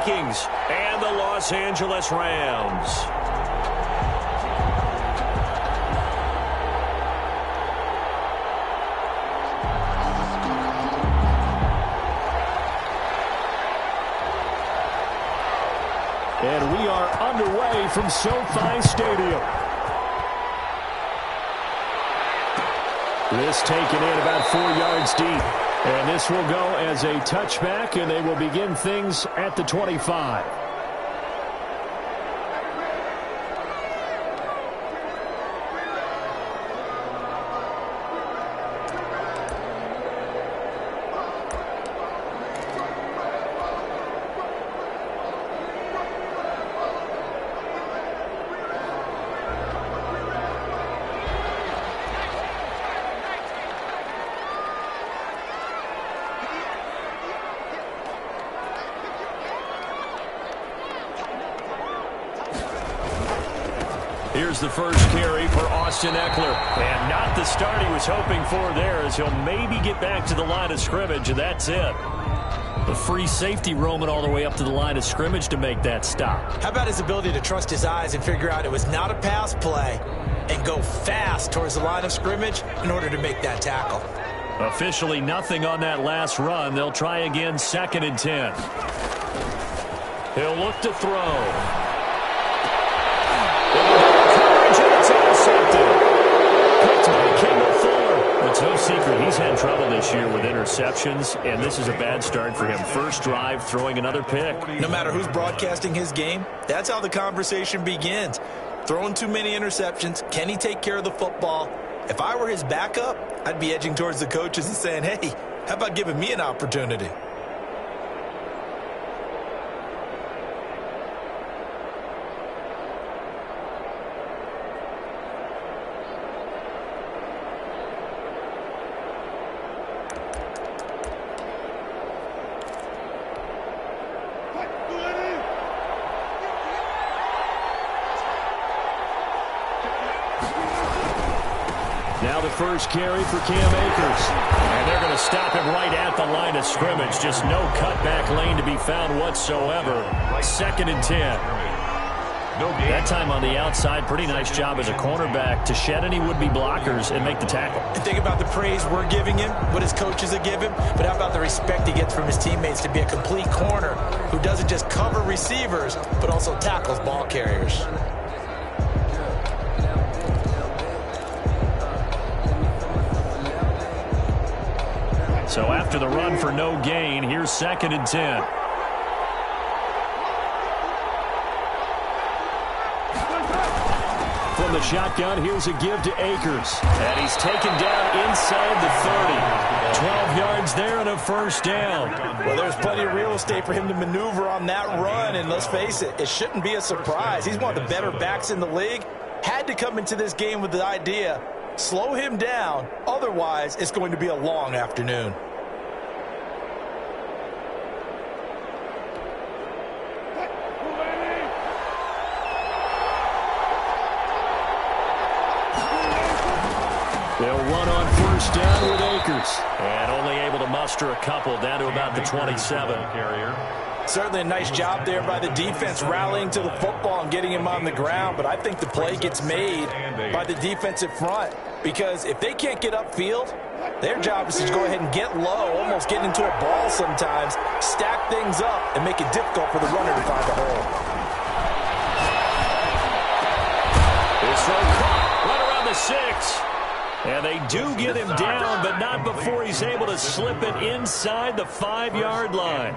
Vikings and the Los Angeles Rams. And we are underway from SoFi Stadium. This taken in about 4 yards deep. And this will go as a touchback, and they will begin things at the 25. Here's the first carry for Austin Eckler. And not the start he was hoping for there, as he'll maybe get back to the line of scrimmage, and that's it. The free safety roaming all the way up to the line of scrimmage to make that stop. How about his ability to trust his eyes and figure out it was not a pass play and go fast towards the line of scrimmage in order to make that tackle? Officially nothing on that last run. They'll try again, 2nd and 10. He'll look to throw. It's no secret he's had trouble this year with interceptions, and this is a bad start for him. First drive, throwing another pick. No matter who's broadcasting his game, that's how the conversation begins. Throwing too many interceptions, can he take care of the football? If I were his backup, I'd be edging towards the coaches and saying, hey, how about giving me an opportunity? Now the first carry for Cam Akers. And they're going to stop him right at the line of scrimmage. Just no cutback lane to be found whatsoever. 2nd and 10. That time on the outside, pretty nice job as a cornerback to shed any would-be blockers and make the tackle. And think about the praise we're giving him, what his coaches are giving, but how about the respect he gets from his teammates to be a complete corner who doesn't just cover receivers, but also tackles ball carriers. So after the run for no gain, here's 2nd and 10. From the shotgun, here's a give to Akers. And he's taken down inside the 30. 12 yards there and a first down. Well, there's plenty of real estate for him to maneuver on that run, and let's face it, it shouldn't be a surprise. He's one of the better backs in the league. Had to come into this game with the idea, slow him down, otherwise it's going to be a long afternoon. They'll run on first down with Akers. And only able to muster a couple down to about the 27. Certainly a nice job there by the defense rallying to the football and getting him on the ground, but I think the play gets made by the defensive front because if they can't get upfield, their job is to go ahead and get low, almost get into a ball sometimes, stack things up, and make it difficult for the runner to find a hole. This throw caught right around the 6. And they do get him down, but not before he's able to slip it inside the 5-yard line.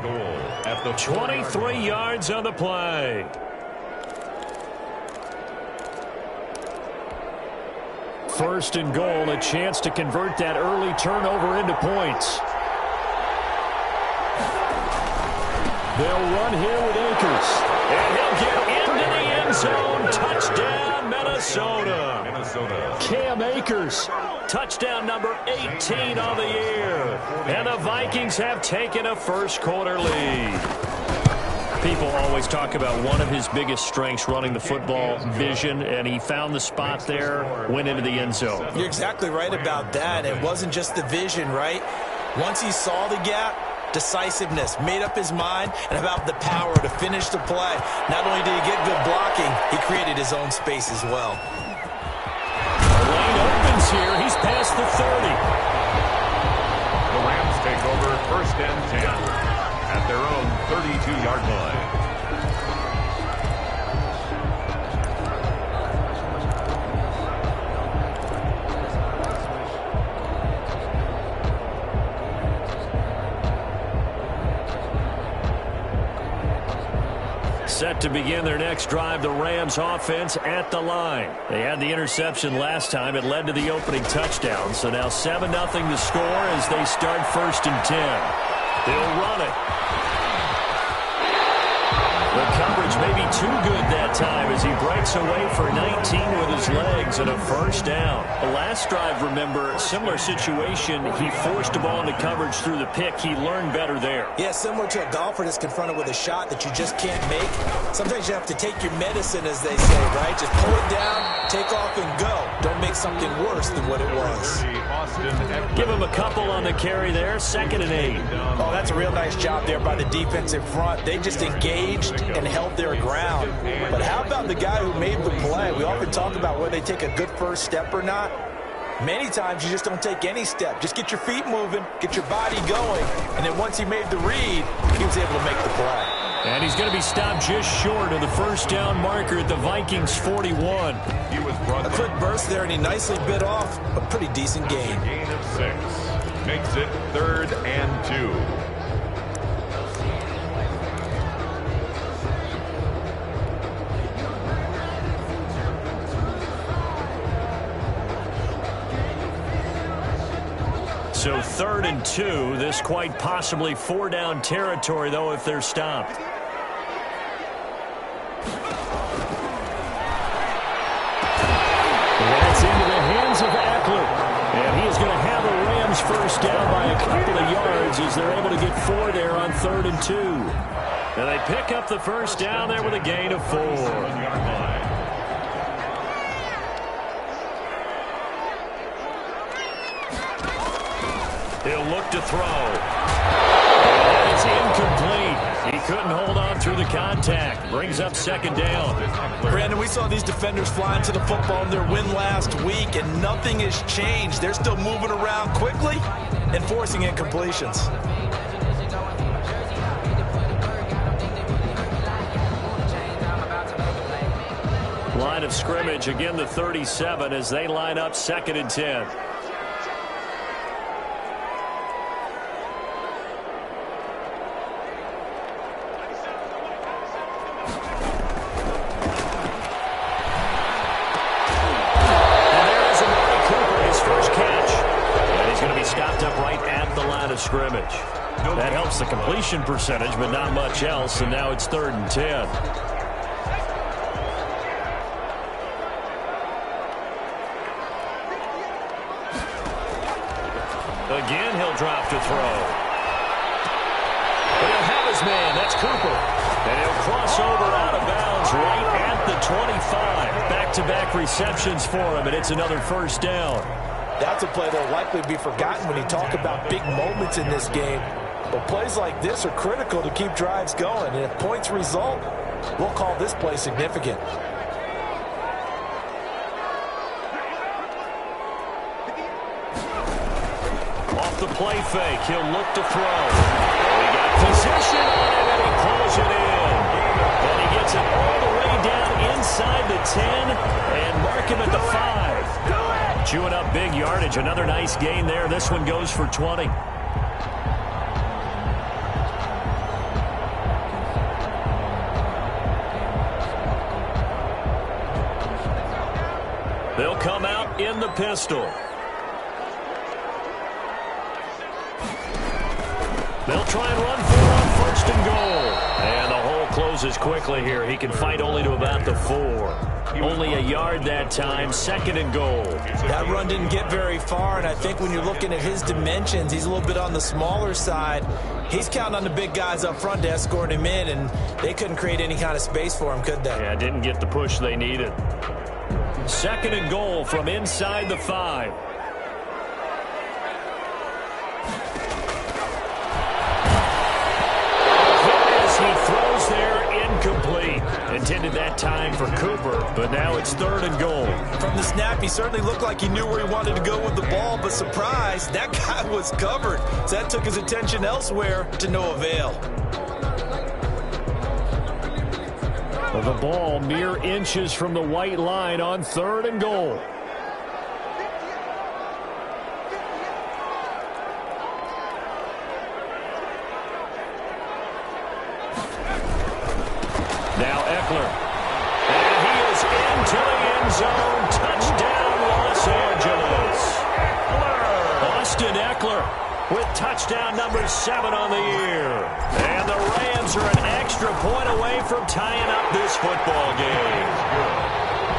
23 yards on the play. First and goal, a chance to convert that early turnover into points. They'll run here with Akers. And he'll get into the end zone. Touchdown, Minnesota. Cam Akers. Touchdown number 18 on the year. And the Vikings have taken a first-quarter lead. People always talk about one of his biggest strengths running the football, vision, and he found the spot there, went into the end zone. You're exactly right about that. It wasn't just the vision, right? Once he saw the gap, decisiveness, made up his mind, and about the power to finish the play. Not only did he get good blocking, he created his own space as well. The lane opens here. He's past the 30. The Rams take over 1st and 10 at their own 32-yard line. Set to begin their next drive, the Rams offense at the line. They had the interception last time. It led to the opening touchdown. So now 7-0 to score as they start 1st and 10. They'll run it. The coverage may be too good that time as he breaks away for 19 with his legs and a 1st down. The last drive, remember, similar situation. He forced the ball into coverage through the pick. He learned better there. Yeah, similar to a golfer that's confronted with a shot that you just can't make. Sometimes you have to take your medicine, as they say, right? Just pull it down, take off, and go. Don't make something worse than what it was. Give him a couple on the carry there. 2nd and 8. Oh, that's a real nice job there by the defensive front. They just engaged and held their ground. But how about the guy who made the play? We often talk about whether they take a good first step or not. Many times you just don't take any step. Just get your feet moving, get your body going, and then once he made the read, he was able to make the play. And he's going to be stopped just short of the 1st down marker at the Vikings 41. A quick burst there, and he nicely bit off a pretty decent gain. Gain of 6 makes it 3rd and 2. So 3rd and 2. This quite possibly 4-down territory, though, if they're stopped. That's into the hands of Eckler. And he is going to have the Rams 1st down by a couple of yards as they're able to get 4 there on 3rd and 2. And they pick up the 1st down there with a gain of 4. He'll look to throw. And it's incomplete. He couldn't hold on through the contact. Brings up 2nd down. Brandon, we saw these defenders flying to the football in their win last week, and nothing has changed. They're still moving around quickly and forcing incompletions. Line of scrimmage, again the 37 as they line up 2nd and 10. Scrimmage. That helps the completion percentage, but not much else, and now it's 3rd and 10. Again, he'll drop to throw. But he'll have his man. That's Cooper. And he'll cross over out of bounds right at the 25. Back-to-back receptions for him, and it's another 1st down. That's a play that will likely be forgotten when you talk about big moments in this game. But plays like this are critical to keep drives going. And if points result, we'll call this play significant. Off the play fake, he'll look to throw. He got position on it, and he pulls it in. And he gets it all the way down inside the 10 and mark him at the 5. Chewing up big yardage. Another nice gain there. This one goes for 20. They'll come out in the pistol. They'll try and run for it on 1st and goal. And the hole closes quickly here. He can fight only to about the 4. Only a yard that time. 2nd and goal. That run didn't get very far, and I think when you're looking at his dimensions, he's a little bit on the smaller side. He's counting on the big guys up front to escort him in, and they couldn't create any kind of space for him, could they? Yeah, didn't get the push they needed. 2nd and goal from inside the 5. Intended that time for Cooper, but now it's 3rd and goal. From the snap, he certainly looked like he knew where he wanted to go with the ball, but surprise, that guy was covered. So that took his attention elsewhere to no avail. The ball mere inches from the white line on 3rd and goal. Now Eckler. And he is into the end zone. Touchdown, Los Angeles. Austin Eckler with touchdown number 7 on the year. And the Rams are an extra point away from tying up this football game.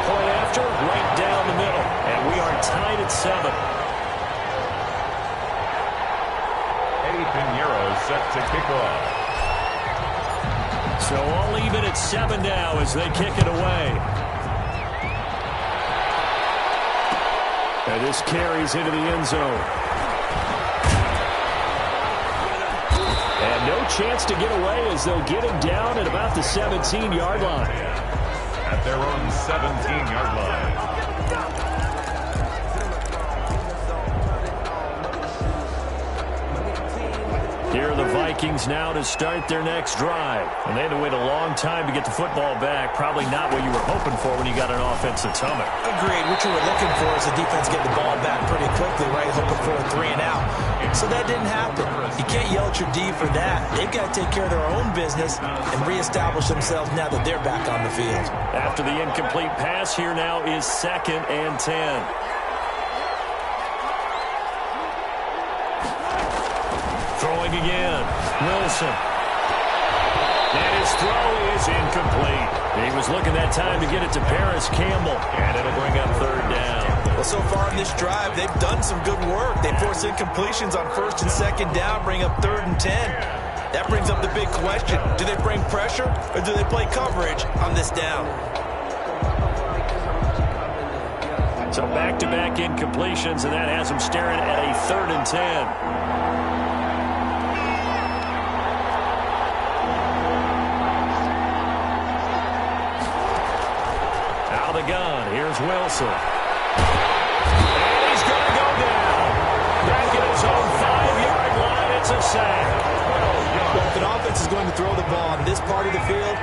Point after, right down the middle. And we are tied at 7. Eddie Pinheiro set to kick off. So all even at 7 now as they kick it away. And this carries into the end zone. And no chance to get away as they'll get him down at about the 17-yard line. At their own 17-yard line. Here are the Vikings now to start their next drive. And they had to wait a long time to get the football back. Probably not what you were hoping for when you got an offensive tumble. Agreed. What you were looking for is the defense getting the ball back pretty quickly, right? Hoping for a 3 and out. So that didn't happen. You can't yell at your D for that. They've got to take care of their own business and reestablish themselves now that they're back on the field. After the incomplete pass, here now is 2nd and 10. Throwing again. Wilson. And his throw is incomplete. He was looking that time to get it to Paris Campbell. And it'll bring up 3rd down. Well, so far in this drive, they've done some good work. They force incompletions on 1st and 2nd down, bring up 3rd and 10. That brings up the big question. Do they bring pressure or do they play coverage on this down? So back-to-back incompletions, and that has them staring at a 3rd and 10. The gun. Here's Wilson. And he's going to go down. Back at his own 5-yard line. It's a sack. Well, if an offense is going to throw the ball on this part of the field,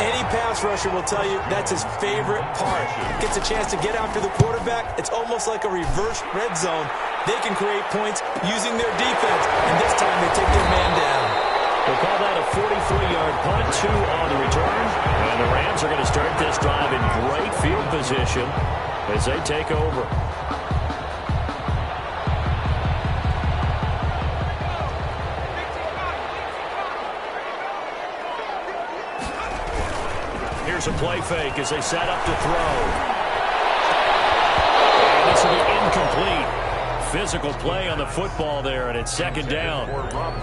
any pass rusher will tell you that's his favorite part. Gets a chance to get after the quarterback. It's almost like a reverse red zone. They can create points using their defense, and this time they take their man down. We'll call that a 43-yard punt, 2 on the return. And the Rams are going to start this drive in great field position as they take over. Here's a play fake as they set up to throw. And this will be incomplete. Physical play on the football there, and it's 2nd down.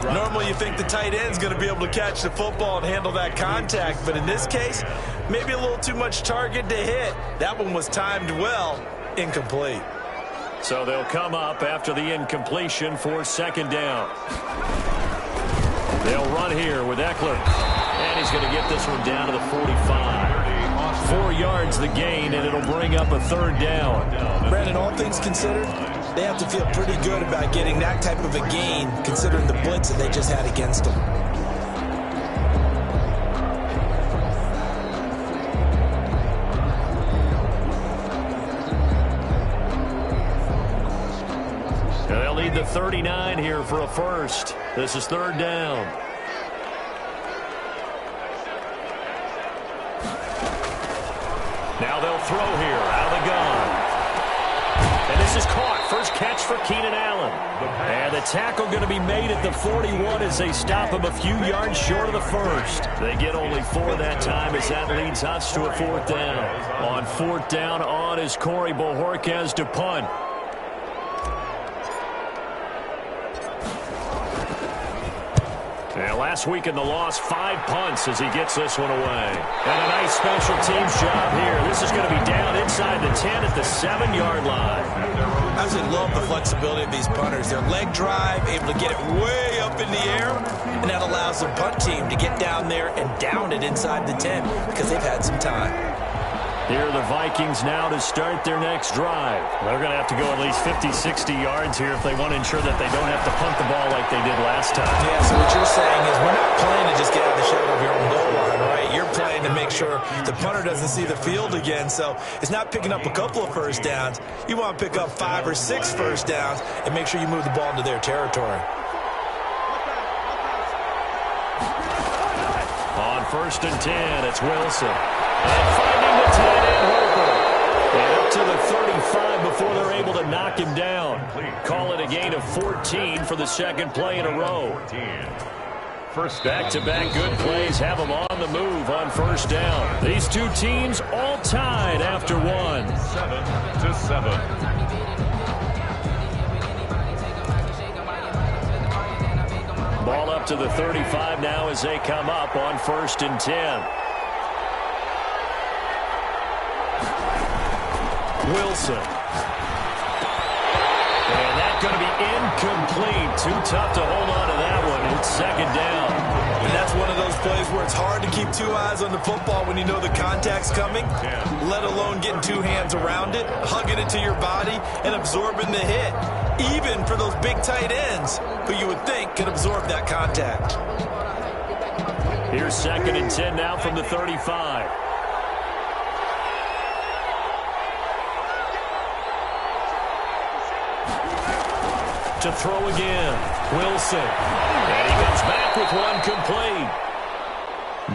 Normally you think the tight end's going to be able to catch the football and handle that contact, but in this case, maybe a little too much target to hit. That one was timed well, incomplete. So they'll come up after the incompletion for 2nd down. They'll run here with Eckler, and he's going to get this one down to the 45. 4 yards the gain, and it'll bring up a 3rd down. Brandon, all things considered, they have to feel pretty good about getting that type of a gain, considering the blitz that they just had against them. And they'll need the 39 here for a first. This is 3rd down. Now they'll throw here out of the gun. And this is caught. First catch for Keenan Allen. And the tackle going to be made at the 41 as they stop him a few yards short of the first. They get only 4 that time as that leads us to a 4th down. On 4th down on is Corey Bojorquez to punt. And last week in the loss, 5 punts as he gets this one away. And a nice special teams job here. This is going to be down inside the 10 at the 7-yard line. I absolutely love the flexibility of these punters. Their leg drive, able to get it way up in the air, and that allows the punt team to get down there and down it inside the 10 because they've had some time. Here are the Vikings now to start their next drive. They're going to have to go at least 50, 60 yards here if they want to ensure that they don't have to punt the ball like they did last time. Yeah, so what you're saying is we're not playing to just get out of the shadow of your own goal line, right? You're playing to make sure the punter doesn't see the field again. So it's not picking up a couple of first downs. You want to pick up 5 or 6 first downs and make sure you move the ball into their territory. On 1st and 10, it's Wilson. And finding the tight end Hooper. And up to the 35 before they're able to knock him down. Call it a gain of 14 for the second play in a row. First back-to-back good plays have them on the move on first down. These two teams all tied after one. 7-7. Ball up to the 35 now as they come up on 1st and 10. Wilson. And that's going to be incomplete. Too tough to hold on to that one. It's second down. And that's one of those plays where it's hard to keep 2 eyes on the football when you know the contact's coming, let alone getting 2 hands around it, hugging it to your body, and absorbing the hit. Even for those big tight ends who you would think could absorb that contact. Here's 2nd and 10 now from the 35. To throw again, Wilson. And he comes back with one complete.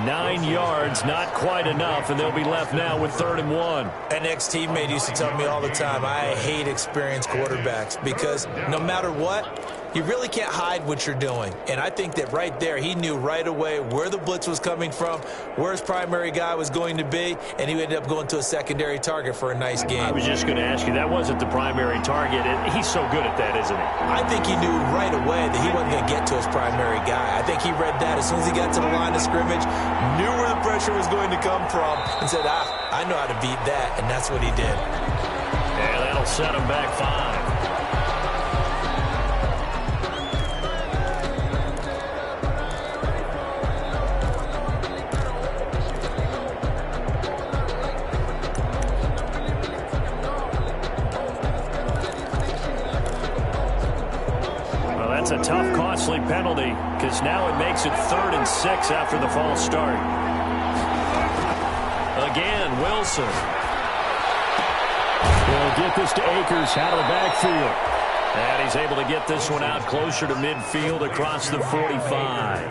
9 yards, not quite enough, and they'll be left now with 3rd and 1. An ex-teammate used to tell me all the time, I hate experienced quarterbacks because no matter what, you really can't hide what you're doing. And I think that right there, he knew right away where the blitz was coming from, where his primary guy was going to be, and he ended up going to a secondary target for a nice game. I was just going to ask you, that wasn't the primary target. He's so good at that, isn't he? I think he knew right away that he wasn't going to get to his primary guy. I think he read that as soon as he got to the line of scrimmage, knew where the pressure was going to come from, and said, I know how to beat that, and that's what he did. And that'll set him back 5. That's a tough, costly penalty because now it makes it 3rd and 6 after the false start. Again, Wilson. Will get this to Akers out of the backfield. And he's able to get this one out closer to midfield across the 45.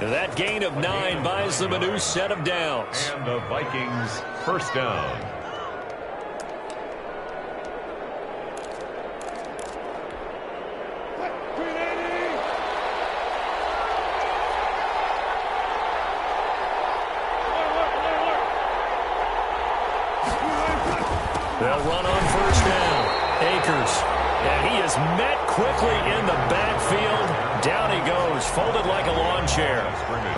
And that gain of 9 buys them a new set of downs. And the Vikings first down. They'll run on first down. Akers. And he is met quickly in the backfield. Down he goes, folded like a lawn chair.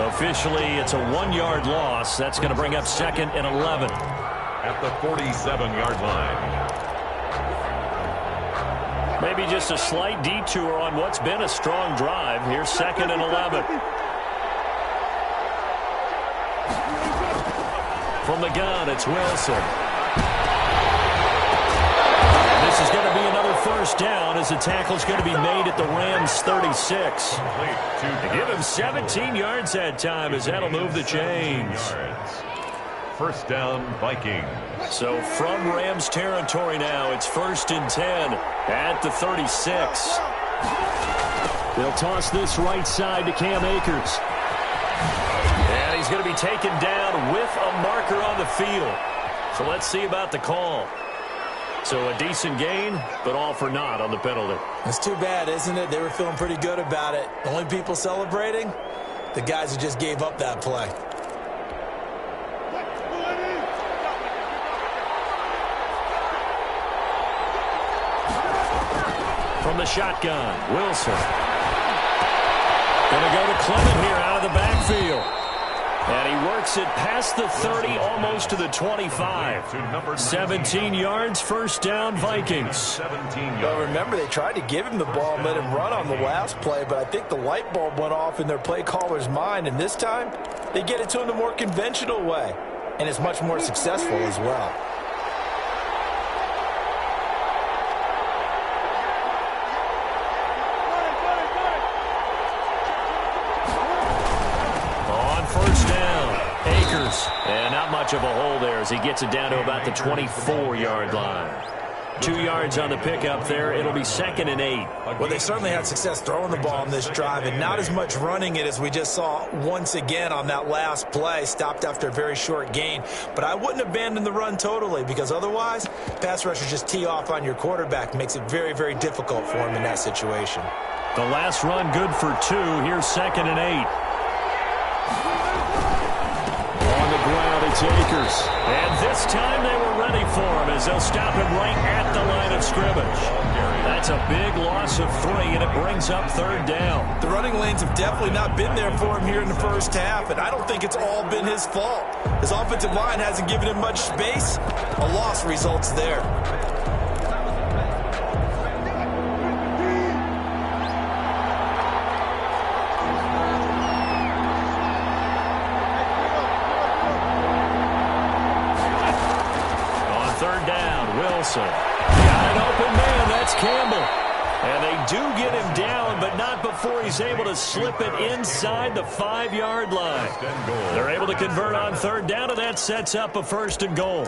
Officially, it's a 1-yard loss. That's going to bring up 2nd and 11. At the 47-yard line. Maybe just a slight detour on what's been a strong drive. Here's 2nd and 11. From the gun, it's Wilson. This is going to be another first down as the tackle's going to be made at the Rams 36. They give him 17 yards that time as that'll move the chains. First down, Vikings. So from Rams territory now, it's 1st and 10 at the 36. They'll toss this right side to Cam Akers. And he's going to be taken down with a marker on the field. So let's see about the call. So a decent gain, but all for naught on the penalty. It's too bad, isn't it? They were feeling pretty good about it. The only people celebrating, the guys who just gave up that play. From the shotgun, Wilson. Going to go to Clement here out of the backfield. And he works it past the 30, almost to the 25. 17 yards, first down, Vikings. Well, remember, they tried to give him the ball and let him run on the last play, but I think the light bulb went off in their play caller's mind, and this time they get it to him the more conventional way, and it's much more successful as well. First down, Akers. And not much of a hole there as he gets it down to about the 24-yard line. 2 yards on the pickup there. It'll be 2nd and 8. Well, they certainly had success throwing the ball on this drive and not as much running it as we just saw once again on that last play. Stopped after a very short gain. But I wouldn't abandon the run totally because otherwise, pass rushers just tee off on your quarterback. Makes it very, very difficult for him in that situation. The last run good for 2. Here's 2nd and 8. On the ground, it's Akers. And this time they were ready for him as they'll stop him right at the line of scrimmage. That's a big loss of 3, and it brings up 3rd down. The running lanes have definitely not been there for him here in the first half, and I don't think it's all been his fault. His offensive line hasn't given him much space. A loss results there. Got an open man, that's Campbell. And they do get him down, but not before he's able to slip it inside the 5-yard line. They're able to convert on 3rd down, and that sets up a 1st and goal.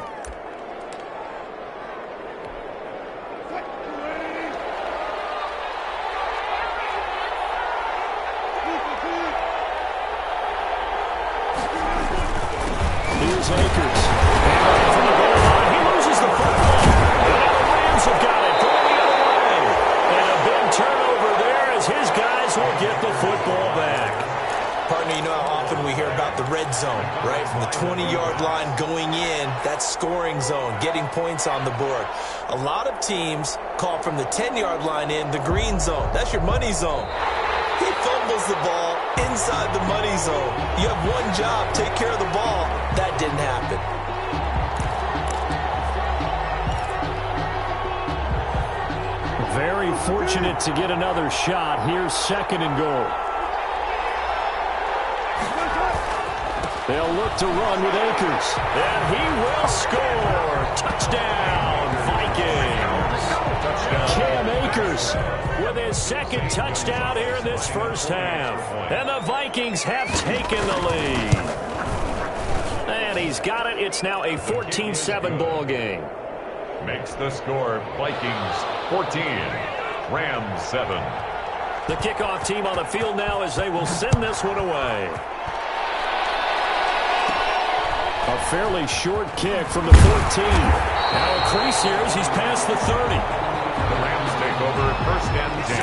Here's Akers. And from the goal line, he loses the football. Have got it going the other way. And a big turnover there as his guys will get the football back. Partner, you know how often we hear about the red zone, right? From the 20-yard line going in, that's scoring zone, getting points on the board. A lot of teams call from the 10-yard line in the green zone. That's your money zone. He fumbles the ball inside the money zone. You have one job, take care of the ball. That didn't happen. Very fortunate to get another shot. Here's 2nd and goal. They'll look to run with Akers. And he will score. Touchdown, Vikings. Cam Akers with his 2nd touchdown here in this first half. And the Vikings have taken the lead. And he's got it. It's now a 14-7 ball game. Makes the score Vikings 14, Rams 7. The kickoff team on the field now as they will send this one away. A fairly short kick from the 14. Now a crease here as he's past the 30. The Rams take over 1st and 10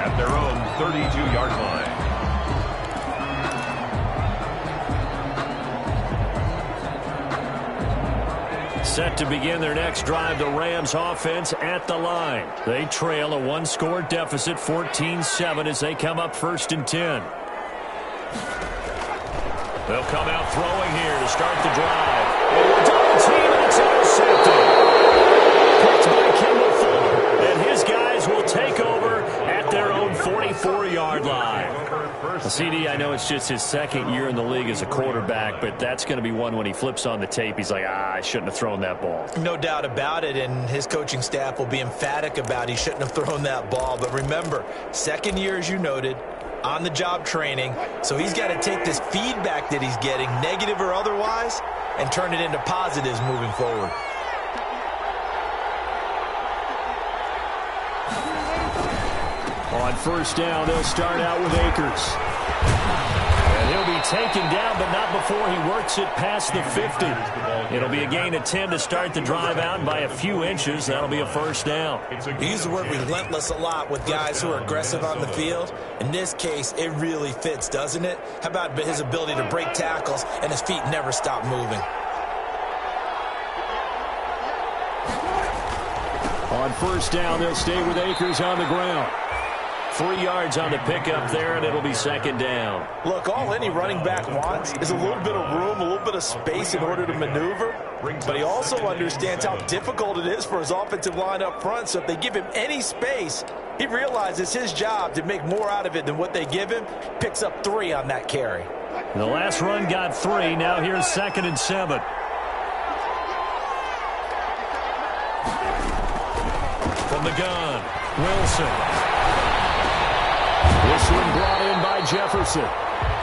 at their own 32-yard line. Set to begin their next drive, the Rams offense at the line. They trail a 1-score deficit, 14-7, as they come up 1st and 10. They'll come out throwing here to start the drive. And double team, and it's intercepted. Picked by Kendall Fuller, and his guys will take over at their own 44-yard line. CD, I know it's just his 2nd year in the league as a quarterback, but that's going to be one when he flips on the tape, he's like, I shouldn't have thrown that ball. No doubt about it, and his coaching staff will be emphatic about he shouldn't have thrown that ball. But remember, 2nd year, as you noted, on-the-job training, so he's got to take this feedback that he's getting, negative or otherwise, and turn it into positives moving forward. On 1st down, they'll start out with Akers. And he'll be taken down, but not before he works it past the 50. It'll be a gain of 10 to start the drive out, and by a few inches, that'll be a 1st down. We use the word relentless a lot with guys who are aggressive on the field. In this case, it really fits, doesn't it? How about his ability to break tackles and his feet never stop moving? On 1st down, they'll stay with Akers on the ground. 3 yards on the pickup there, and it'll be second down. Look, all any running back wants is a little bit of room, a little bit of space in order to maneuver. But he also understands how difficult it is for his offensive line up front. So if they give him any space, he realizes his job to make more out of it than what they give him. Picks up 3 on that carry. The last run got 3. Now here's 2nd and 7. From the gun, Wilson. This one brought in by Jefferson.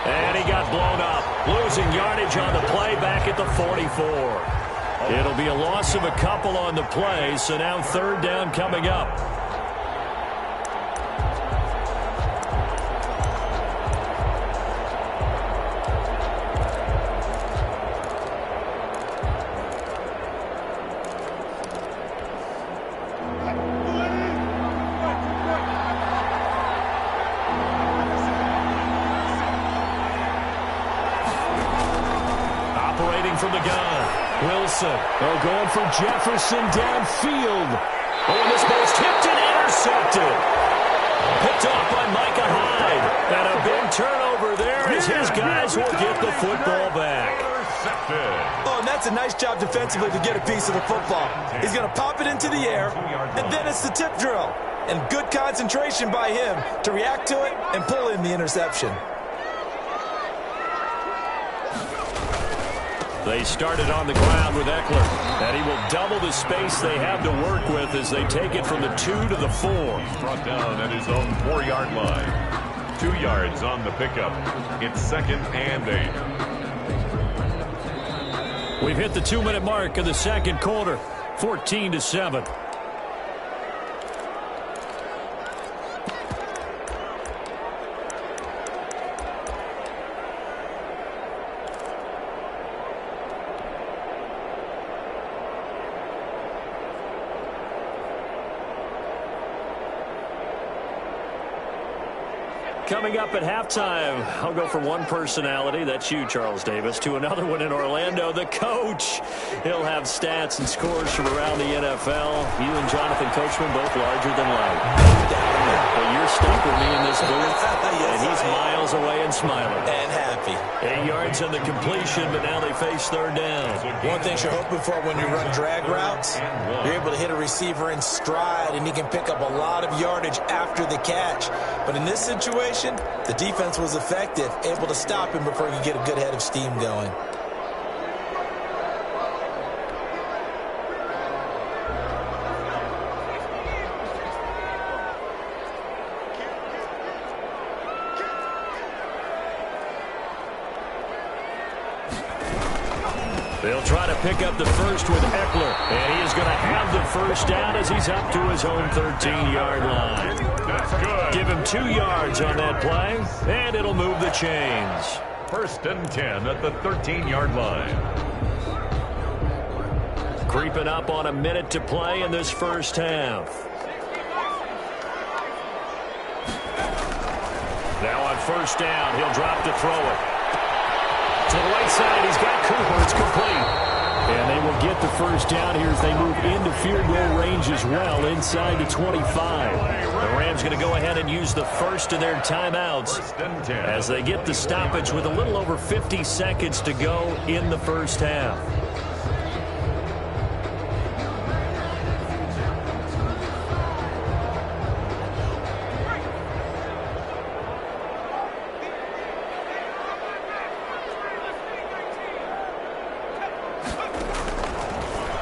And he got blown up. Losing yardage on the play back at the 44. It'll be a loss of a couple on the play, so now 3rd down coming up. From the gun, Wilson. Oh, going for Jefferson downfield. Oh, and this ball's tipped and intercepted. Picked off by Micah Hyde. And a big turnover there as his guys will get the football back. Oh, and that's a nice job defensively to get a piece of the football. He's going to pop it into the air, and then it's the tip drill. And good concentration by him to react to it and pull in the interception. They started on the ground with Eckler, and he will double the space they have to work with as they take it from the 2 to the 4. He's brought down at his own 4-yard line. 2 yards on the pickup. It's 2nd and 8. We've hit the 2-minute mark of the second quarter, 14-7. Coming up at halftime, I'll go from one personality, that's you, Charles Davis, to another one in Orlando, the coach. He'll have stats and scores from around the NFL. You and Jonathan Coachman both larger than life. But you're stuck with me in this booth, and he's miles away and smiling. And happy. 8 yards on the completion, but now they face 3rd down. One thing you're hoping for when you run drag routes, you're able to hit a receiver in stride, and he can pick up a lot of yardage after the catch. But in this situation, the defense was effective, able to stop him before he could get a good head of steam going. They'll try to pick up the first with Eckler, and he is going to have the first down as he's up to his own 13-yard line. That's good. Give him 2 yards on that play, and it'll move the chains. 1st and 10 at the 13-yard line. Creeping up on a minute to play in this first half. Now on 1st down, he'll drop to throw it. To the right side, he's got Cooper. It's complete. And they will get the first down here as they move into field goal range as well, inside the 25. The Rams going to go ahead and use the first of their timeouts as they get the stoppage with a little over 50 seconds to go in the first half.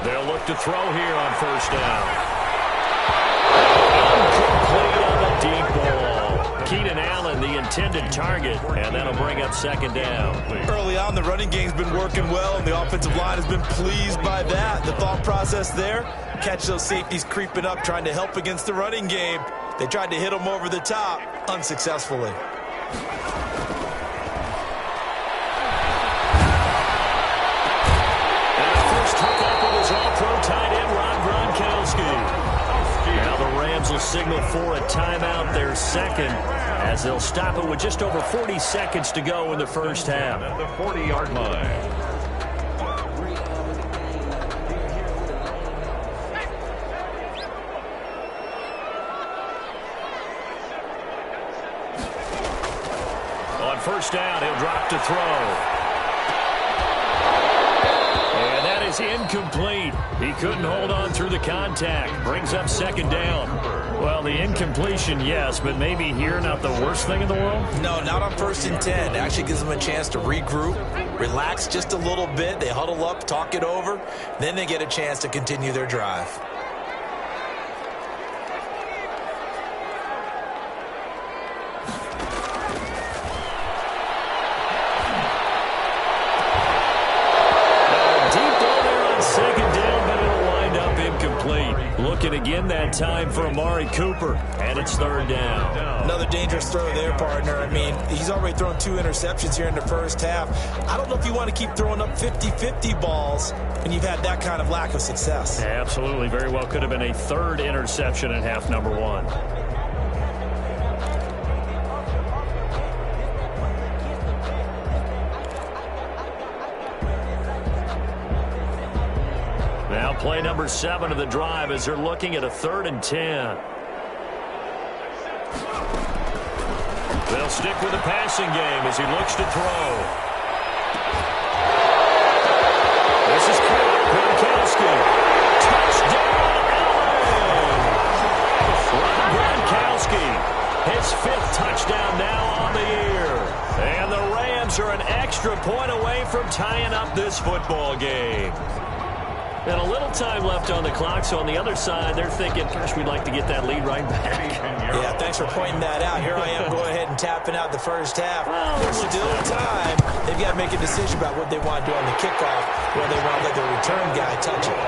They'll look to throw here on 1st down. Incomplete on the deep ball. Keenan Allen, the intended target, and that'll bring up 2nd down. Early on, the running game's been working well, and the offensive line has been pleased by that. The thought process there, catch those safeties creeping up, trying to help against the running game. They tried to hit them over the top, unsuccessfully. All-pro tight end Rob Gronkowski. Now the Rams will signal for a timeout, their 2nd, as they'll stop it with just over 40 seconds to go in the first half. At the 40-yard line. first down. He'll drop to throw. And that is incomplete. He couldn't hold on through the contact. Brings up second down. Well, the incompletion, yes, but maybe here not the worst thing in the world? No, not on 1st and 10. It actually gives them a chance to regroup, relax just a little bit. They huddle up, talk it over. Then they get a chance to continue their drive. Looking again that time for Amari Cooper, and it's third down. Another dangerous throw there, partner. I mean, he's already thrown 2 interceptions here in the first half. I don't know if you want to keep throwing up 50-50 balls when you've had that kind of lack of success. Yeah, absolutely. Very well could have been a 3rd interception in half number 1. Now play number 7 of the drive as they're looking at a 3rd and 10. They'll stick with the passing game as he looks to throw. This is Gronkowski. Touchdown, Allen! Gronkowski, his 5th touchdown now on the year. And the Rams are an extra point away from tying up this football game. And a little time left on the clock, so on the other side, they're thinking, gosh, we'd like to get that lead right back. Yeah, thanks for pointing that out. Here I am going ahead and tapping out the first half. Well, there's still time. They've got to make a decision about what they want to do on the kickoff, where they want to let the return guy touch it.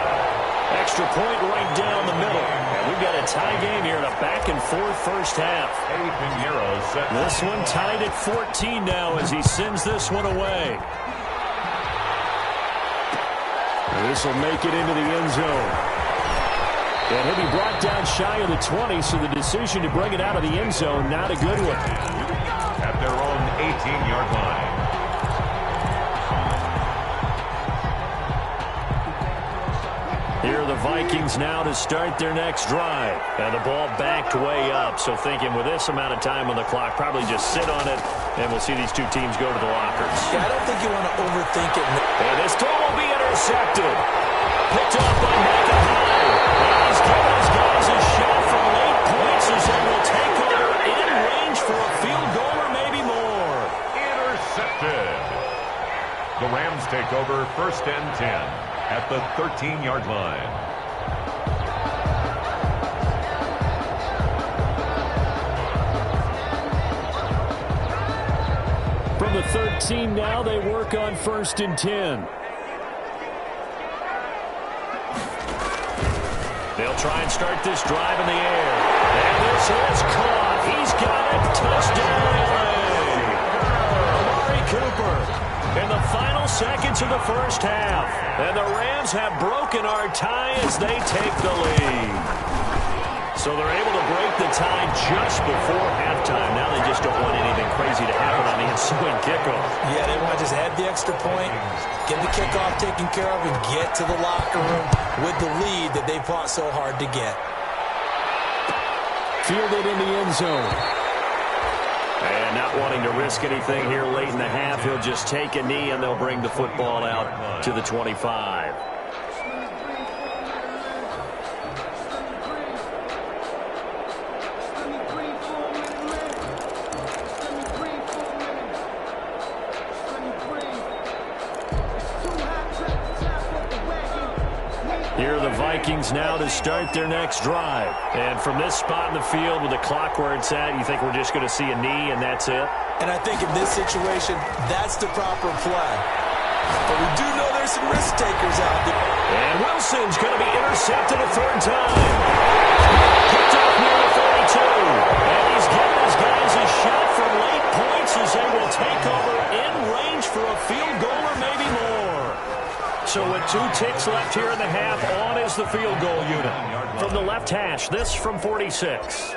Extra point right down the middle. And we've got a tie game here in a back-and-forth first half. This one tied at 14 now as he sends this one away. This will make it into the end zone. And he'll be brought down shy of the 20, so the decision to bring it out of the end zone, not a good one. At their own 18-yard line. Here are the Vikings now to start their next drive. And the ball backed way up, so thinking with this amount of time on the clock, probably just sit on it, and we'll see these 2 teams go to the lockers. Yeah, I don't think you want to overthink it. And this throw will be intercepted. Picked up by Micah Hyde. And he's giving his guys a shot for late points as they will take over in range for a field goal or maybe more. Intercepted. The Rams take over 1st and 10 at the 13-yard line. From the 13 now, they work on 1st and 10. They'll try and start this drive in the air. And this is caught. He's got it. Touchdown. Amari Cooper in the final seconds of the first half. And the Rams have broken our tie as they take the lead. So they're able to break the tie just before halftime. Now they just don't want anything crazy to happen on the ensuing kickoff. Yeah, they want to just add the extra point, get the kickoff taken care of, and get to the locker room with the lead that they fought so hard to get. Fielded in the end zone. And not wanting to risk anything here late in the half, he'll just take a knee and they'll bring the football out to the 25. Here are the Vikings now to start their next drive. And from this spot in the field with the clock where it's at, you think we're just going to see a knee and that's it? And I think in this situation, that's the proper play. But we do know there's some risk takers out there. And Wilson's going to be intercepted a 3rd time. Picked up near the 42. And he's giving his guys a shot for late points as they will take over in range for a field goal or maybe more. So with 2 ticks left here in the half, on is the field goal unit. From the left hash, this from 46.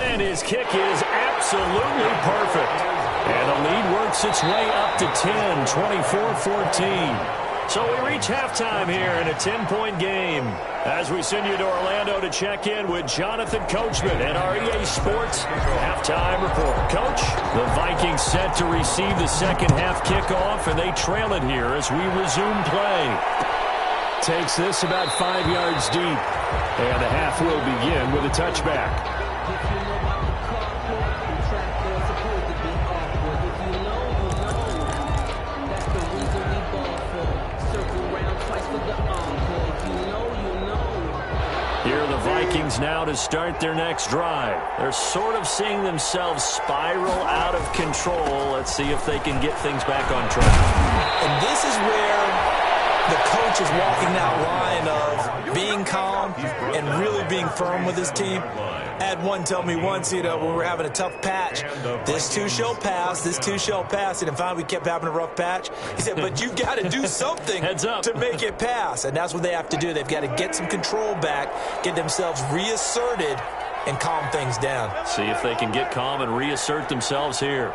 And his kick is absolutely perfect. And the lead works its way up to 10, 24-14. So we reach halftime here in a 10-point game as we send you to Orlando to check in with Jonathan Coachman at our EA Sports halftime report. Coach, the Vikings set to receive the second half kickoff, and they trail it here as we resume play. Takes this about 5 yards deep, and the half will begin with a touchback. Here are the Vikings now to start their next drive. They're sort of seeing themselves spiral out of control. Let's see if they can get things back on track. And this is where the coach is walking that line of being calm and really being firm with his team. I had one tell me once, when we were having a tough patch, this too shall pass, this too shall pass. And finally we kept having a rough patch. He said, but you've got to do something to make it pass. And that's what they have to do. They've got to get some control back, get themselves reasserted, and calm things down. See if they can get calm and reassert themselves here.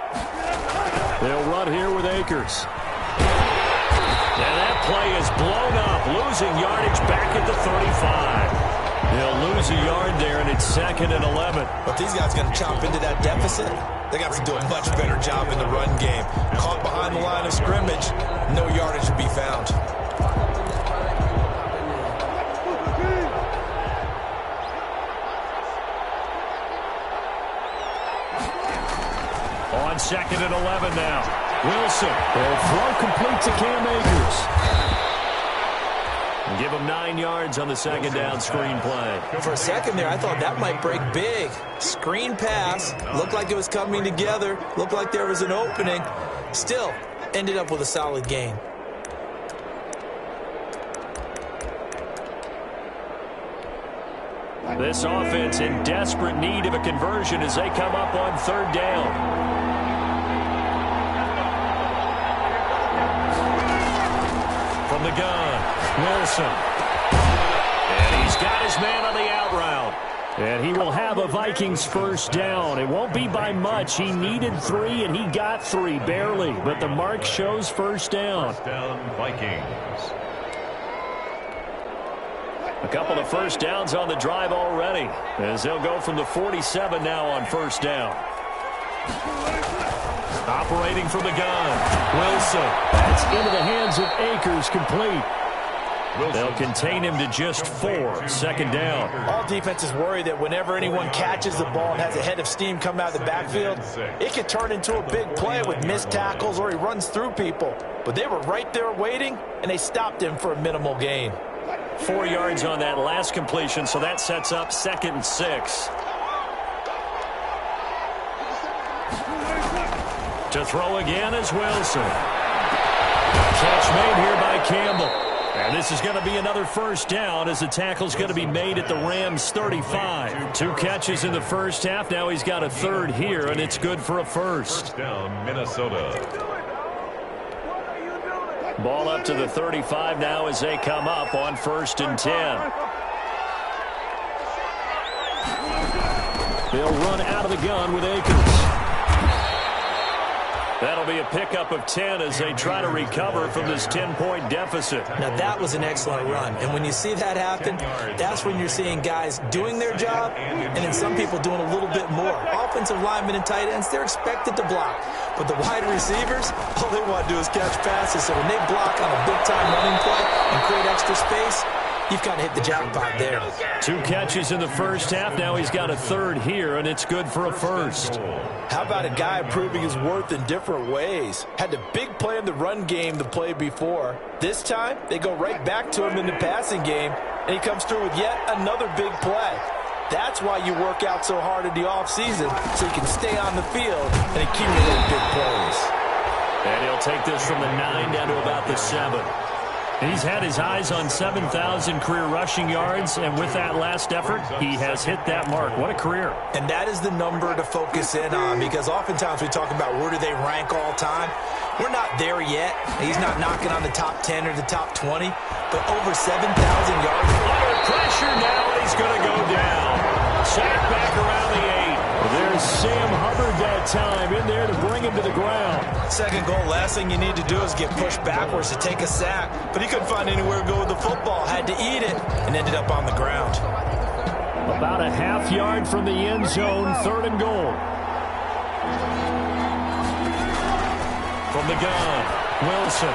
They'll run here with Akers. And that play is blown up, losing yardage back at the 35. They'll lose a yard there, and it's 2nd and 11. But these guys are going to chop into that deficit. They got to do a much better job in the run game. Caught behind the line of scrimmage, no yardage to be found. On 2nd and 11 now. Wilson will throw complete to Cam Akers. And give him 9 yards on the second down screen play. For a second there, I thought that might break big. Screen pass. Looked like it was coming together. Looked like there was an opening. Still, ended up with a solid gain. This offense in desperate need of a conversion as they come up on 3rd down. From the gun, Wilson. And he's got his man on the out route. And he will have a Vikings first down. It won't be by much. He needed 3, and he got 3, barely. But the mark shows first down. First down, Vikings. A couple of first downs on the drive already, as they'll go from the 47 now on first down. Operating from the gun, Wilson. That's into the hands of Akers, complete. They'll contain him to just 4, 2nd down. All defenses worry that whenever anyone catches the ball and has a head of steam come out of the backfield, it could turn into a big play with missed tackles or he runs through people. But they were right there waiting, and they stopped him for a minimal gain. 4 yards on that last completion, so that sets up 2nd and 6. To throw again is Wilson. Catch made here by Campbell. And this is going to be another first down as the tackle's going to be made at the Rams 35. 2 catches in the first half. Now he's got a 3rd here, and it's good for a first. First down, Minnesota. Ball up to the 35 now as they come up on 1st and 10. They'll run out of the gun with Akers. That'll be a pickup of 10 as they try to recover from this 10-point deficit. Now, that was an excellent run. And when you see that happen, that's when you're seeing guys doing their job and then some people doing a little bit more. Offensive linemen and tight ends, they're expected to block. But the wide receivers, all they want to do is catch passes. So when they block on a big-time running play and create extra space, you've kind of hit the jackpot there. 2 catches in the first half. Now he's got a 3rd here, and it's good for a first. How about a guy proving his worth in different ways? Had the big play in the run game the play before. This time, they go right back to him in the passing game, and he comes through with yet another big play. That's why you work out so hard in the offseason, so you can stay on the field and accumulate big plays. And he'll take this from the 9 down to about the 7. He's had his eyes on 7,000 career rushing yards, and with that last effort, he has hit that mark. What a career. And that is the number to focus in on, because oftentimes we talk about where do they rank all time. We're not there yet. He's not knocking on the top 10 or the top 20, but over 7,000 yards. Under pressure now, he's going to go down. Sacked back around the 8. There's Sam Hubbard that time in there to bring him to the ground. Second goal, last thing you need to do is get pushed backwards to take a sack. But he couldn't find anywhere to go with the football. Had to eat it and ended up on the ground. About a half yard from the end zone, 3rd and goal. From the gun, Wilson.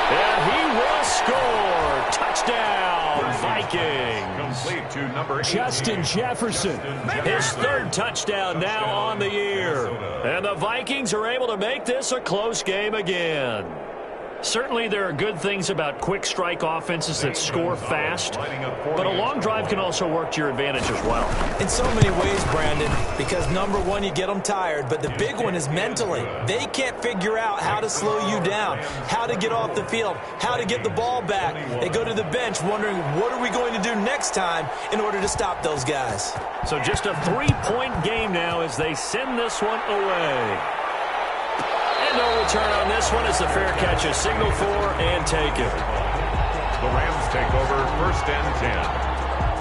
And he will score. Touchdown, Vikings. Complete to number 18. Justin Jefferson. His 3rd touchdown now on the year. And the Vikings are able to make this a close game again. Certainly there are good things about quick strike offenses that score fast, but a long drive can also work to your advantage as well. In so many ways, Brandon, because number one, you get them tired, but the big one is mentally. They can't figure out how to slow you down, how to get off the field, how to get the ball back. They go to the bench wondering, what are we going to do next time in order to stop those guys? So just a 3-point game now as they send this one away. And no return on this one as the fair catch is signaled for and taken. The Rams take over 1st and 10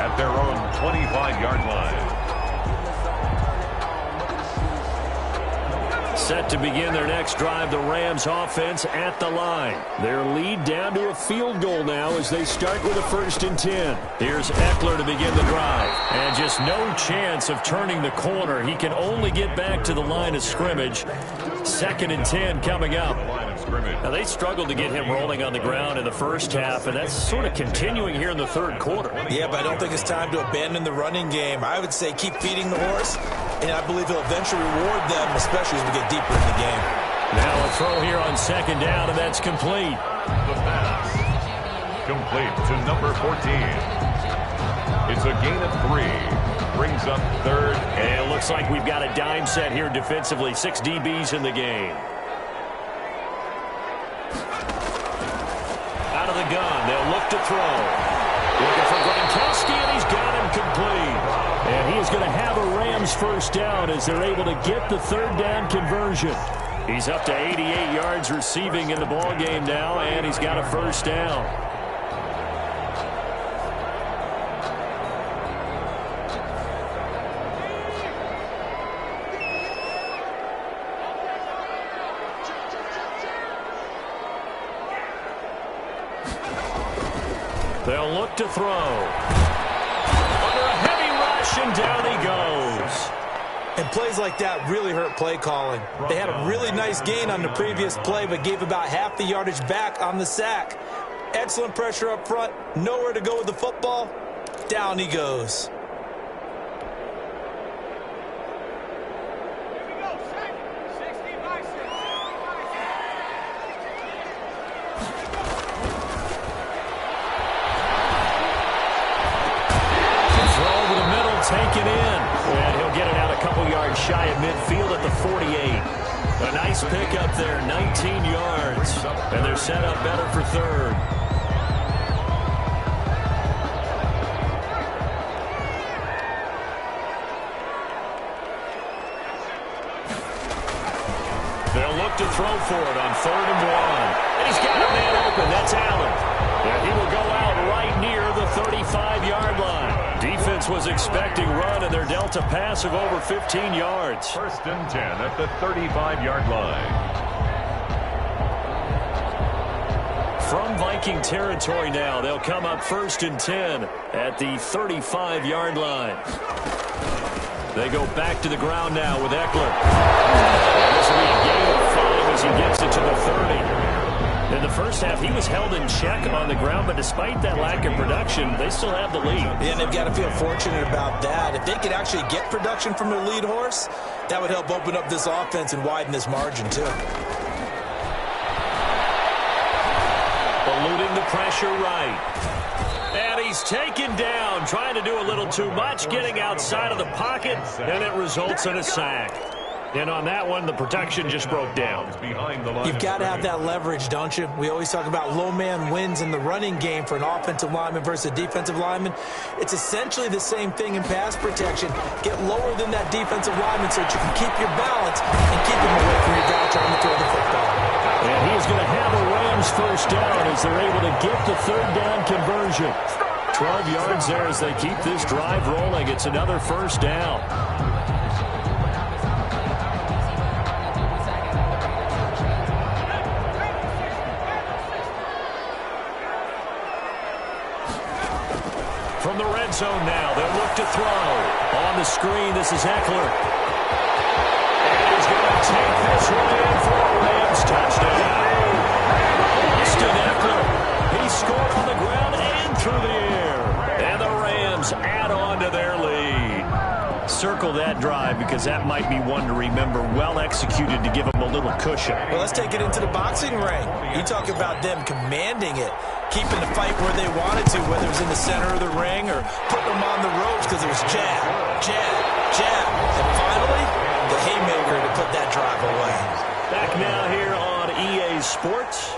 at their own 25-yard line. Set to begin their next drive, the Rams offense at the line. Their lead down to a field goal now as they start with a 1st and 10. Here's Eckler to begin the drive. And just no chance of turning the corner. He can only get back to the line of scrimmage. 2nd and 10 coming up. Now, they struggled to get him rolling on the ground in the first half, and that's sort of continuing here in the 3rd quarter. Yeah, but I don't think it's time to abandon the running game. I would say keep feeding the horse, and I believe he'll eventually reward them, especially as we get deeper in the game. Now a throw here on 2nd down, and that's complete. The pass. Complete to number 14. It's a gain of 3. Brings up 3rd. And it looks like we've got a dime set here defensively. 6 DBs in the game. Out of the gun, they'll look to throw. Looking for Gronkowski, and he's got him complete. And he is going to have a Rams 1st down as they're able to get the 3rd down conversion. He's up to 88 yards receiving in the ball game now, and he's got a 1st down. They'll look to throw. Under a heavy rush, and down he goes. And plays like that really hurt play calling. They had a really nice gain on the previous play, but gave about half the yardage back on the sack. Excellent pressure up front. Nowhere to go with the football. Down he goes. Taken in, and he'll get it out a couple yards shy of midfield at the 48. A nice pickup there, 19 yards, and they're set up better for 3rd. They'll look to throw for it on 3rd and 1. And he's got a man open. That's Allen. And he will go out right near the 35-yard line. Defense was expecting run, and they're dealt a pass of over 15 yards. 1st and 10 at the 35-yard line. From Viking territory now, they'll come up 1st and 10 at the 35-yard line. They go back to the ground now with Eckler. This will be a gain of 5 as he gets it to the 30. In the first half, he was held in check on the ground, but despite that lack of production, they still have the lead. And they've got to feel fortunate about that. If they could actually get production from their lead horse, that would help open up this offense and widen this margin, too. Eluding the pressure right. And he's taken down, trying to do a little too much, getting outside of the pocket, and it results in a sack. And on that one, the protection just broke down. You've got to have that leverage, don't you? We always talk about low man wins in the running game for an offensive lineman versus a defensive lineman. It's essentially the same thing in pass protection. Get lower than that defensive lineman so that you can keep your balance and keep him away from your guy trying to throw the football. And he's going to have a Rams 1st down as they're able to get the 3rd down conversion. 12 yards there as they keep this drive rolling. It's another 1st down. From the red zone now, they'll look to throw. On the screen, this is Eckler. And he's going to take this one in for a Rams touchdown. Austin Eckler, he scored on the ground and through the air. And the Rams add on to their lead. Circle that drive because that might be one to remember. Well executed to give them a little cushion. Well, let's take it into the boxing ring. You talk about them commanding it, keeping the fight where they wanted to, whether it was in the center of the ring or putting them on the ropes because it was jab, jab, jab. And finally, the haymaker to put that drive away. Back now here on EA Sports,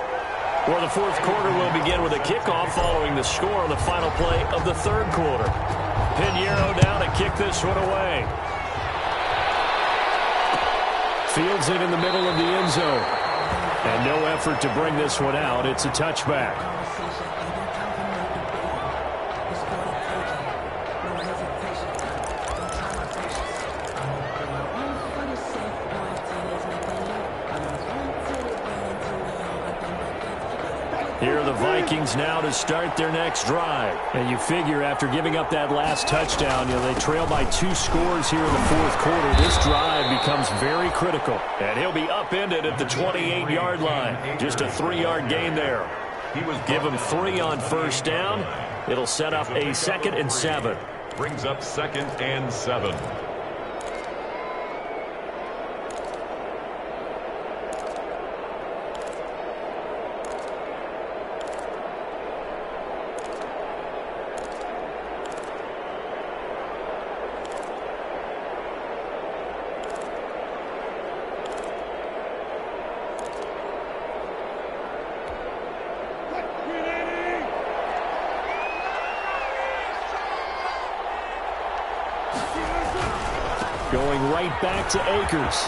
where the fourth quarter will begin with a kickoff following the score on the final play of the third quarter. Pinheiro down to kick this one away. Fields it in the middle of the end zone. And no effort to bring this one out. It's a touchback. Here are the Vikings now to start their next drive. And you figure after giving up that last touchdown, they trail by 2 scores here in the fourth quarter. This drive becomes very critical. And he'll be upended at the 28-yard line. Just a 3-yard gain there. Give him 3 on first down. It'll set up a 2nd and 7. Brings up 2nd and 7. Going right back to Akers.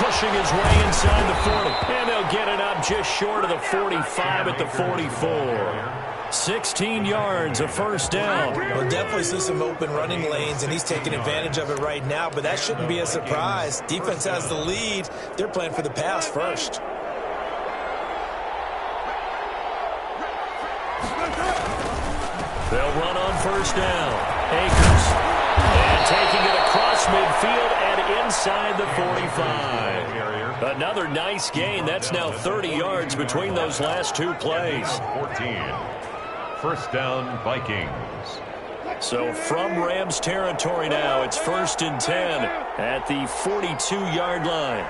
Pushing his way inside the 40. And they'll get it up just short of the 45 at the 44. 16 yards, a first down. We'll definitely see some open running lanes, and he's taking advantage of it right now, but that shouldn't be a surprise. Defense has the lead. They're playing for the pass first. They'll run on first down. Akers. And taking it across midfield and inside the 45. Another nice gain. That's now 30 yards between those last 2 plays. 14. First down, Vikings. So from Rams territory now, it's 1st and 10 at the 42-yard line.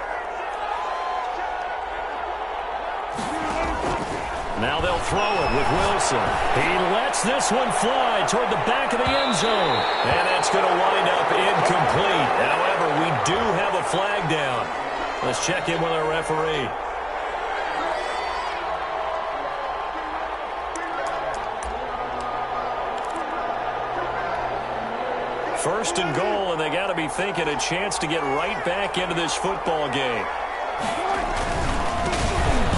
Now they'll throw it with Wilson. He lets this one fly toward the back of the end zone. And that's going to wind up incomplete. However, we do have a flag down. Let's check in with our referee. First and goal, and they got to be thinking a chance to get right back into this football game.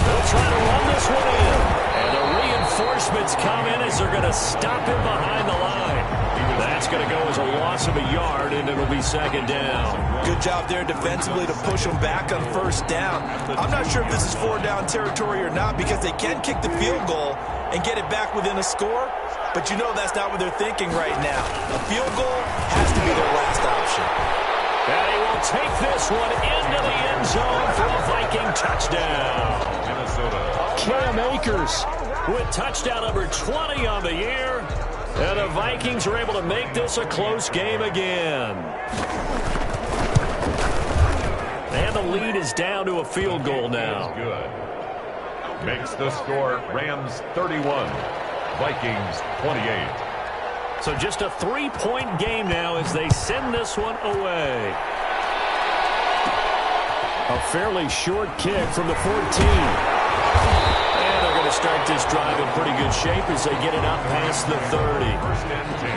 They'll try to run this one in. And the reinforcements come in as they're going to stop him behind the line. That's going to go as a loss of a yard, and it'll be 2nd down. Good job there defensively to push them back on first down. I'm not sure if this is 4-down territory or not because they can kick the field goal and get it back within a score. But you know that's not what they're thinking right now. A field goal has to be their last option. And he will take this one into the end zone for a Viking touchdown. Minnesota. Cam Akers with touchdown number 20 on the year. And the Vikings are able to make this a close game again. And the lead is down to a field goal now. Good. Makes the score Rams 31, Vikings 28. So just a 3-point game now as they send this one away. A fairly short kick from the 14. And they're going to start this drive in pretty good shape as they get it up past the 30. 1st and 10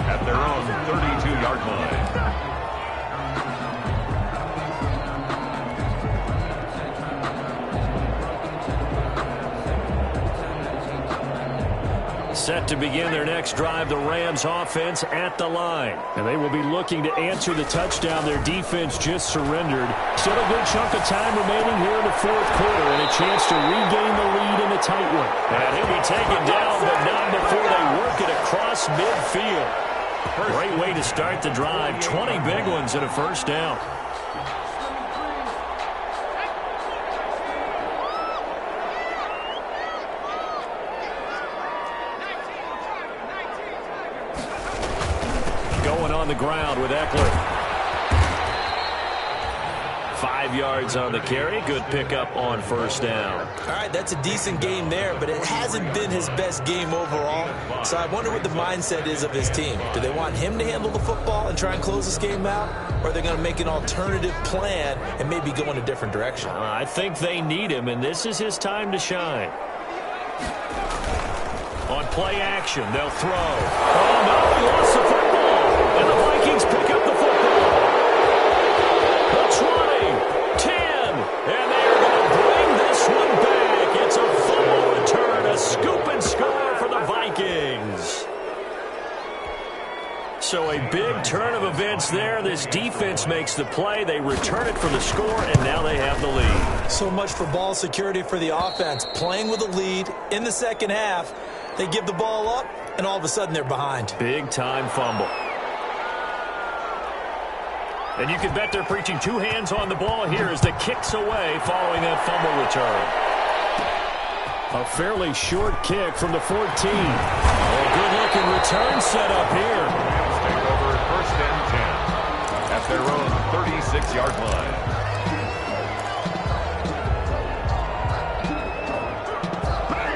at their own 32-yard line. Set to begin their next drive, the Rams offense at the line. And they will be looking to answer the touchdown their defense just surrendered. Still a good chunk of time remaining here in the fourth quarter and a chance to regain the lead in a tight one. And he'll be taken down, but not before they work it across midfield. Great way to start the drive. 20 big ones and a first down. On the ground with Eckler. 5 yards on the carry. Good pickup on first down. All right, that's a decent game there, but it hasn't been his best game overall. So I wonder what the mindset is of his team. Do they want him to handle the football and try and close this game out? Or are they going to make an alternative plan and maybe go in a different direction? I think they need him, and this is his time to shine. On play action, they'll throw. Oh, no, he lost the football. And the Vikings pick up the football. The 20, 10, and they're going to bring this one back. It's a fumble return, a scoop and score for the Vikings. So a big turn of events there. This defense makes the play. They return it for the score, and now they have the lead. So much for ball security for the offense. Playing with a lead in the second half. They give the ball up, and all of a sudden they're behind. Big-time fumble. And you can bet they're preaching two hands on the ball here as the kick's away following that fumble return. A fairly short kick from the 14. Oh, good-looking return set up here. Take over first and 10 at their own 36-yard line.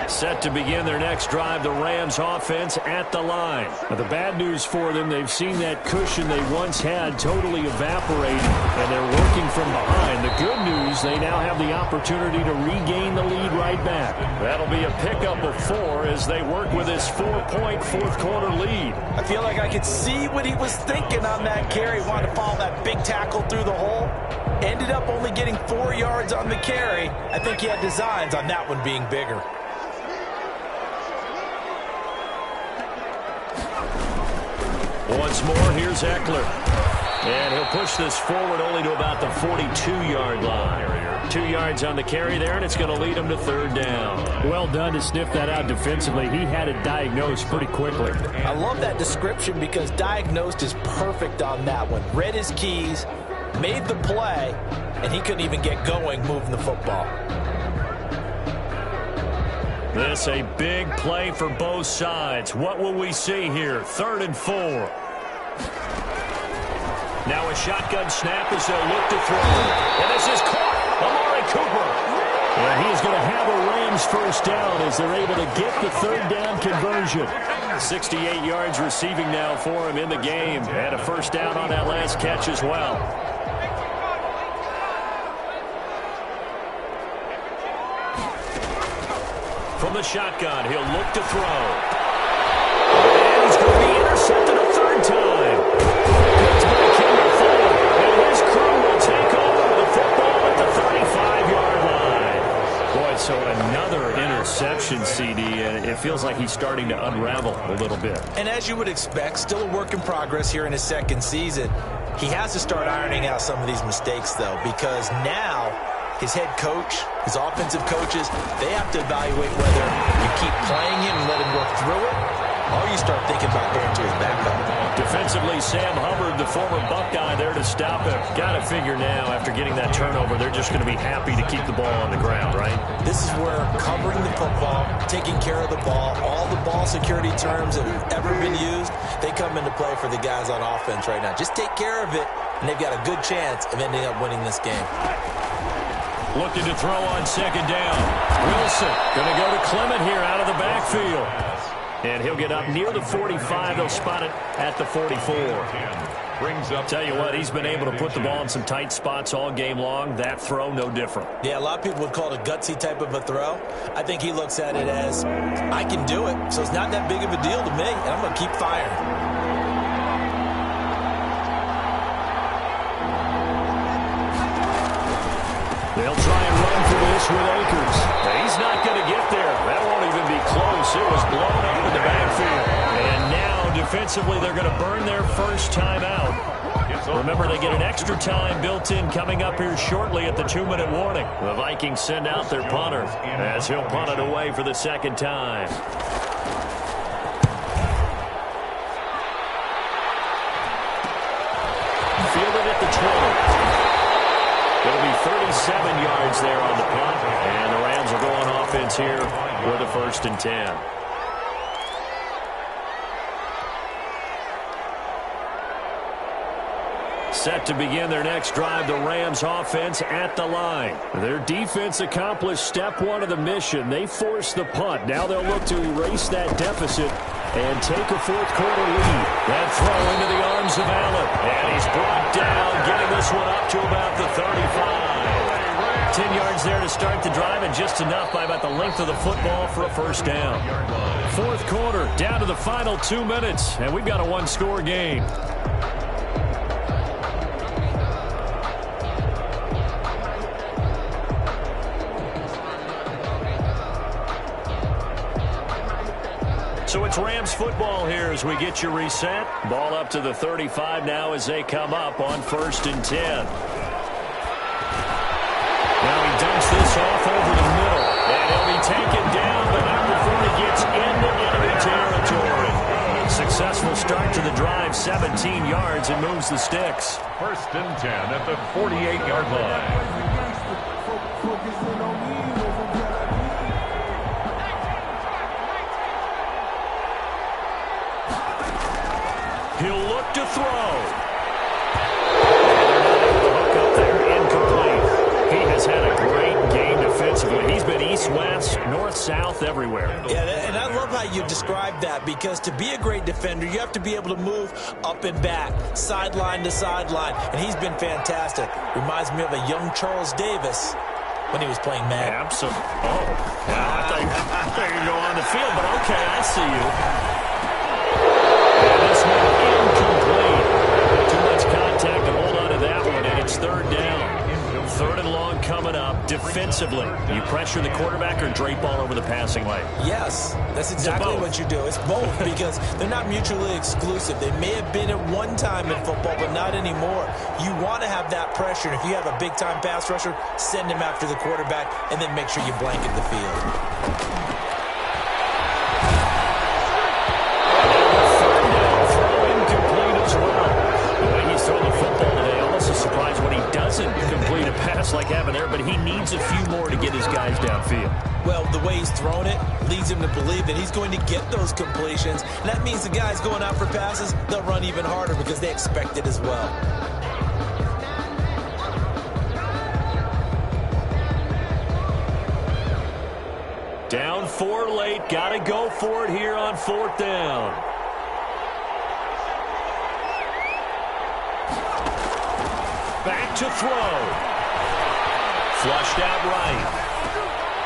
Set to begin their next drive, the Rams offense at the line. Now, the bad news for them, they've seen that cushion they once had totally evaporate, and they're working from behind. The good news, they now have the opportunity to regain the lead right back. That'll be a pickup of 4 as they work with this 4-point fourth-quarter lead. I feel like I could see what he was thinking on that carry. Wanted to follow that big tackle through the hole. Ended up only getting 4 yards on the carry. I think he had designs on that one being bigger. Once more, here's Eckler. And he'll push this forward only to about the 42-yard line. 2 yards on the carry there, and it's going to lead him to third down. Well done to sniff that out defensively. He had it diagnosed pretty quickly. I love that description because diagnosed is perfect on that one. Read his keys, made the play, and he couldn't even get going moving the football. This a big play for both sides. What will we see here? 3rd and 4. Now a shotgun snap as they'll look to throw. And this is caught. Amari Cooper. And he is going to have a Rams first down as they're able to get the third down conversion. 68 yards receiving now for him in the game. And a first down on that last catch as well. From the shotgun, he'll look to throw. And he's going to be intercepted a third time. It's by MRNINEFOE. And his crew will take over with the football at the 35-yard line. Boy, so another interception, CD, and it feels like he's starting to unravel a little bit. And as you would expect, still a work in progress here in his second season. He has to start ironing out some of these mistakes, though, because now his head coach, his offensive coaches, they have to evaluate whether you keep playing him and let him work through it, or you start thinking about going to his backup. Defensively, Sam Hubbard, the former Buckeye, there to stop him. Got to figure now, after getting that turnover, they're just going to be happy to keep the ball on the ground, right? This is where covering the football, taking care of the ball, all the ball security terms that have ever been used, they come into play for the guys on offense right now. Just take care of it, and they've got a good chance of ending up winning this game. Looking to throw on second down. Wilson going to go to Clement here out of the backfield. And he'll get up near the 45. They'll spot it at the 44. Brings up. Tell you what, he's been able to put the ball in some tight spots all game long. That throw, no different. Yeah, a lot of people would call it a gutsy type of a throw. I think he looks at it as, I can do it, so it's not that big of a deal to me, and I'm going to keep firing. They'll try and run for this with Akers. He's not going to get there. That won't even be close. It was blown up in the back extra time built in coming up here shortly at the 2-minute warning. The Vikings send out their punter as he'll punt it away for the second time. Fielded at the 20. It'll be 37 yards there on the punt, and the Rams will go on offense here with a 1st and 10. Set to begin their next drive, the Rams offense at the line. Their defense accomplished step 1 of the mission. They forced the punt. Now they'll look to erase that deficit and take a 4th quarter lead. That throw into the arms of Allen. And he's brought down, getting this one up to about the 35. 10 yards there to start the drive, and just enough by about the length of the football for a 1st down. 4th quarter, down to the final 2 minutes, and we've got a 1-score game. So it's Rams football here as we get you reset. Ball up to the 35 now as they come up on 1st and 10. Now he dumps this off over the middle, and he'll be taken down, but not before he gets into enemy territory. Successful start to the drive, 17 yards, and moves the sticks. 1st and 10 at the 48-yard line. He'll look to throw. Hook up there, incomplete. He has had a great game defensively. He's been east-west, north-south, everywhere. Yeah, and I love how you describe that, because to be a great defender, you have to be able to move up and back, sideline to sideline, and he's been fantastic. Reminds me of a young Charles Davis when he was playing Madden. Absolutely. Oh, wow, I thought you could go on the field, but okay, I see you. This one incomplete. Too much contact to hold on to that one, and it's 3rd down. 3rd and long coming up. Defensively, you pressure the quarterback or drape all over the passing lane? Yes, that's exactly what you do. It's both, because they're not mutually exclusive. They may have been at one time in football, but not anymore. You want to have that pressure, and if you have a big-time pass rusher, send him after the quarterback, and then make sure you blanket the field. Surprised when he doesn't complete a pass like having there, but he needs a few more to get his guys downfield. Well, the way he's thrown it leads him to believe that he's going to get those completions. And that means the guys going out for passes, they'll run even harder because they expect it as well. Down 4 late, got to go for it here on 4th down. Back to throw. Flushed out right.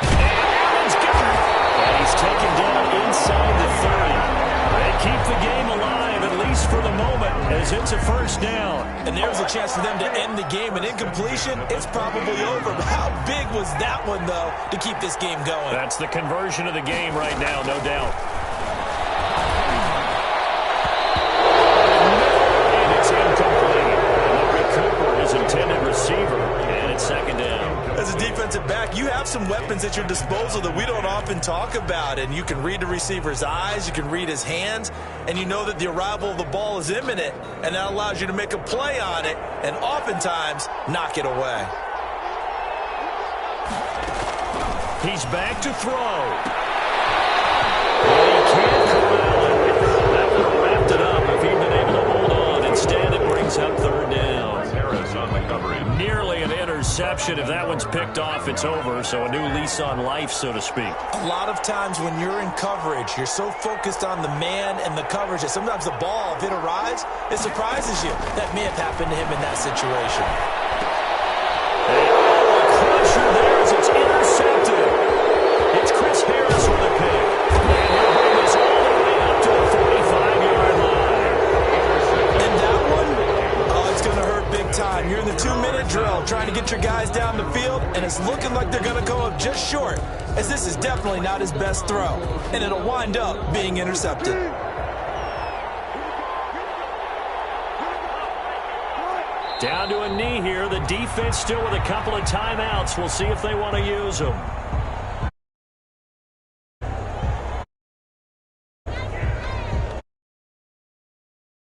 And Allen's got it. And he's taken down inside the 30. They keep the game alive, at least for the moment, as it's a 1st down. And there's a chance for them to end the game. An incompletion, it's probably over. But how big was that one, though, to keep this game going? That's the conversion of the game right now, no doubt. Intended receiver, and it's 2nd down. As a defensive back, you have some weapons at your disposal that we don't often talk about, and you can read the receiver's eyes, you can read his hands, and you know that the arrival of the ball is imminent, and that allows you to make a play on it, and oftentimes knock it away. He's back to throw. Well, he can't corral it. That would have wrapped it up if he'd been able to hold on. Instead, it brings up 3rd down. On the coverage. Nearly an interception. If that one's picked off, it's over. So a new lease on life, so to speak. A lot of times when you're in coverage, you're so focused on the man and the coverage that sometimes the ball, if it arrives, it surprises you. That may have happened to him in that situation. A crusher there as it's intercepted. It's Chris Harris with a pick. And he'll bring this all the way up to the 45-yard line. And that one, it's going to hurt big time. You're in the 2-minute drill trying to get your guys down the field, and it's looking like they're going to go up just short, as this is definitely not his best throw, and it'll wind up being intercepted. Down to a knee here. The defense still with a couple of timeouts. We'll see if they want to use them.